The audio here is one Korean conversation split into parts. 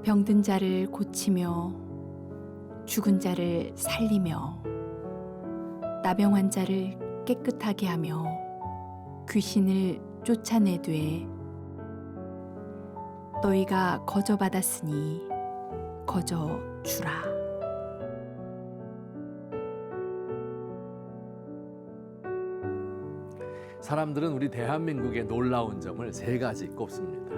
병든 자를 고치며 죽은 자를 살리며 나병한 자를 깨끗하게 하며 귀신을 쫓아내되 너희가 거저 받았으니 거저 주라. 사람들은 우리 대한민국의 놀라운 점을 세 가지 꼽습니다.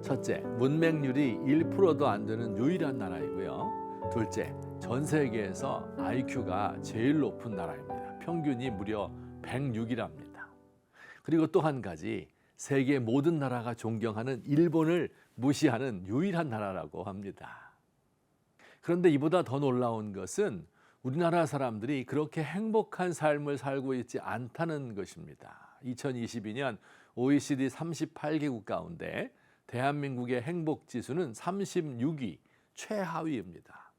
첫째, 문맹률이 1%도 안 되는 유일한 나라이고요. 둘째, 전 세계에서 IQ가 제일 높은 나라입니다. 평균이 무려 106이랍니다. 그리고 또 한 가지, 세계 모든 나라가 존경하는 일본을 무시하는 유일한 나라라고 합니다. 그런데 이보다 더 놀라운 것은 우리나라 사람들이 그렇게 행복한 삶을 살고 있지 않다는 것입니다. 2022년 OECD 38개국 가운데 대한민국의 행복지수는 36위, 최하위입니다.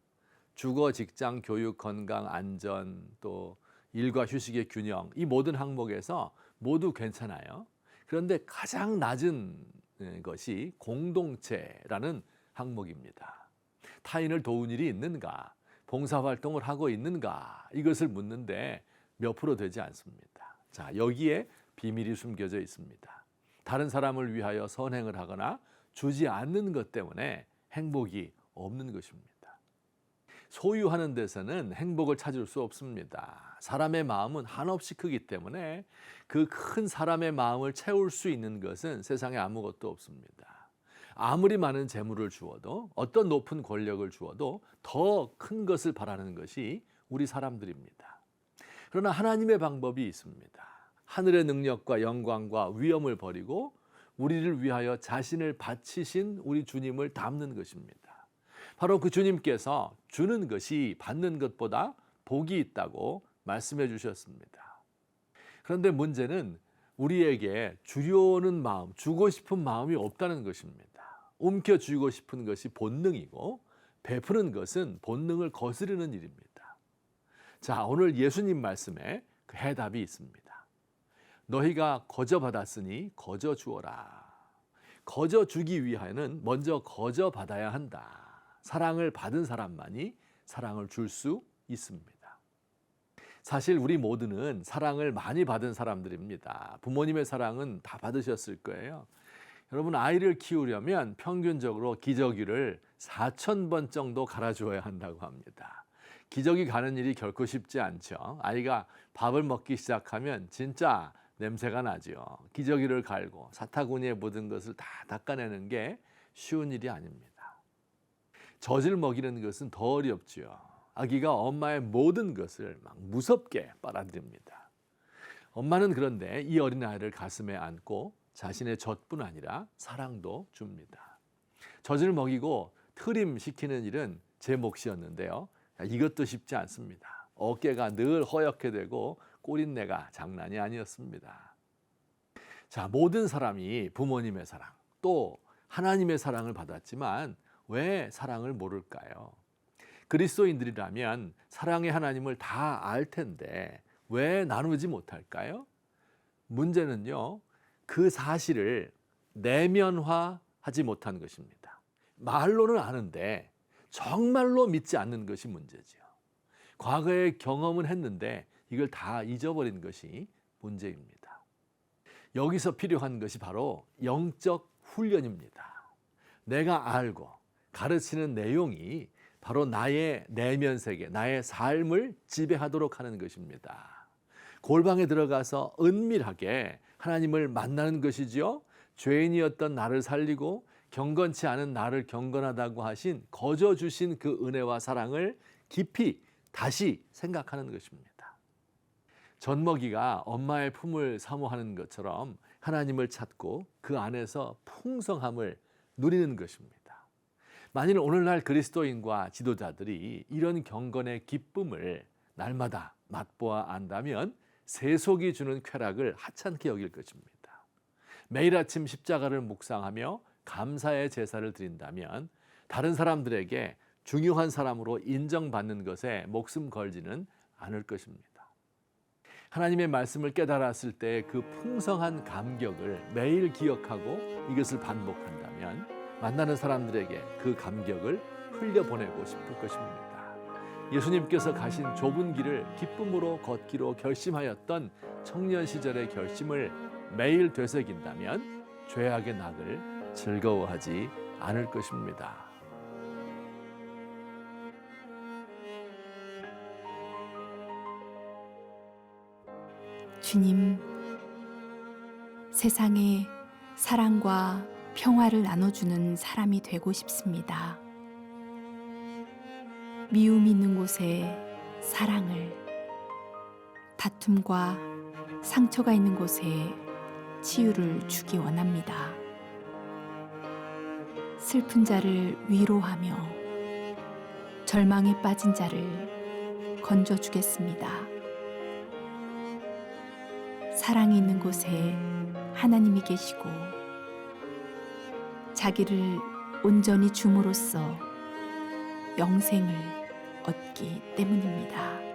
주거, 직장, 교육, 건강, 안전, 또 일과 휴식의 균형, 이 모든 항목에서 모두 괜찮아요. 그런데 가장 낮은 것이 공동체라는 항목입니다. 타인을 도운 일이 있는가, 봉사활동을 하고 있는가, 이것을 묻는데 몇 프로 되지 않습니다. 자, 여기에 비밀이 숨겨져 있습니다. 다른 사람을 위하여 선행을 하거나 주지 않는 것 때문에 행복이 없는 것입니다. 소유하는 데서는 행복을 찾을 수 없습니다. 사람의 마음은 한없이 크기 때문에 그 큰 사람의 마음을 채울 수 있는 것은 세상에 아무것도 없습니다. 아무리 많은 재물을 주어도, 어떤 높은 권력을 주어도 더 큰 것을 바라는 것이 우리 사람들입니다. 그러나 하나님의 방법이 있습니다. 하늘의 능력과 영광과 위엄을 버리고 우리를 위하여 자신을 바치신 우리 주님을 닮는 것입니다. 바로 그 주님께서 주는 것이 받는 것보다 복이 있다고 말씀해 주셨습니다. 그런데 문제는 우리에게 주려는 마음, 주고 싶은 마음이 없다는 것입니다. 움켜쥐고 싶은 것이 본능이고 베푸는 것은 본능을 거스르는 일입니다. 자, 오늘 예수님 말씀에 그 해답이 있습니다. 너희가 거저 받았으니 거저 주어라. 거저 주기 위하여는 먼저 거저 받아야 한다. 사랑을 받은 사람만이 사랑을 줄 수 있습니다. 사실 우리 모두는 사랑을 많이 받은 사람들입니다. 부모님의 사랑은 다 받으셨을 거예요. 여러분, 아이를 키우려면 평균적으로 기저귀를 4,000번 정도 갈아주어야 한다고 합니다. 기저귀 가는 일이 결코 쉽지 않죠. 아이가 밥을 먹기 시작하면 진짜 냄새가 나죠. 기저귀를 갈고 사타구니에 묻은 것을 다 닦아내는 게 쉬운 일이 아닙니다. 젖을 먹이는 것은 더 어렵죠. 아기가 엄마의 모든 것을 막 무섭게 빨아들입니다. 엄마는 그런데 이 어린아이를 가슴에 안고 자신의 젖뿐 아니라 사랑도 줍니다. 젖을 먹이고 트림시키는 일은 제 몫이었는데요. 이것도 쉽지 않습니다. 어깨가 늘 허옇게 되고 꼬린내가 장난이 아니었습니다. 자, 모든 사람이 부모님의 사랑, 또 하나님의 사랑을 받았지만 왜 사랑을 모를까요? 그리스도인들이라면 사랑의 하나님을 다 알 텐데 왜 나누지 못할까요? 문제는요, 그 사실을 내면화하지 못한 것입니다. 말로는 아는데 정말로 믿지 않는 것이 문제죠. 과거의 경험은 했는데 이걸 다 잊어버린 것이 문제입니다. 여기서 필요한 것이 바로 영적 훈련입니다. 내가 알고 가르치는 내용이 바로 나의 내면 세계, 나의 삶을 지배하도록 하는 것입니다. 골방에 들어가서 은밀하게 하나님을 만나는 것이지요. 죄인이었던 나를 살리고 경건치 않은 나를 경건하다고 하신 거저 주신 그 은혜와 사랑을 깊이 다시 생각하는 것입니다. 젖먹이가 엄마의 품을 사모하는 것처럼 하나님을 찾고 그 안에서 풍성함을 누리는 것입니다. 만일 오늘날 그리스도인과 지도자들이 이런 경건의 기쁨을 날마다 맛보아 안다면 세속이 주는 쾌락을 하찮게 여길 것입니다. 매일 아침 십자가를 묵상하며 감사의 제사를 드린다면 다른 사람들에게 중요한 사람으로 인정받는 것에 목숨 걸지는 않을 것입니다. 하나님의 말씀을 깨달았을 때 그 풍성한 감격을 매일 기억하고 이것을 반복한다면 만나는 사람들에게 그 감격을 흘려보내고 싶을 것입니다. 예수님께서 가신 좁은 길을 기쁨으로 걷기로 결심하였던 청년 시절의 결심을 매일 되새긴다면 죄악의 낙을 즐거워하지 않을 것입니다. 주님, 세상에 사랑과 평화를 나눠주는 사람이 되고 싶습니다. 미움이 있는 곳에 사랑을, 다툼과 상처가 있는 곳에 치유를 주기 원합니다. 슬픈 자를 위로하며 절망에 빠진 자를 건져주겠습니다. 사랑이 있는 곳에 하나님이 계시고 자기를 온전히 줌으로써 영생을 얻기 때문입니다.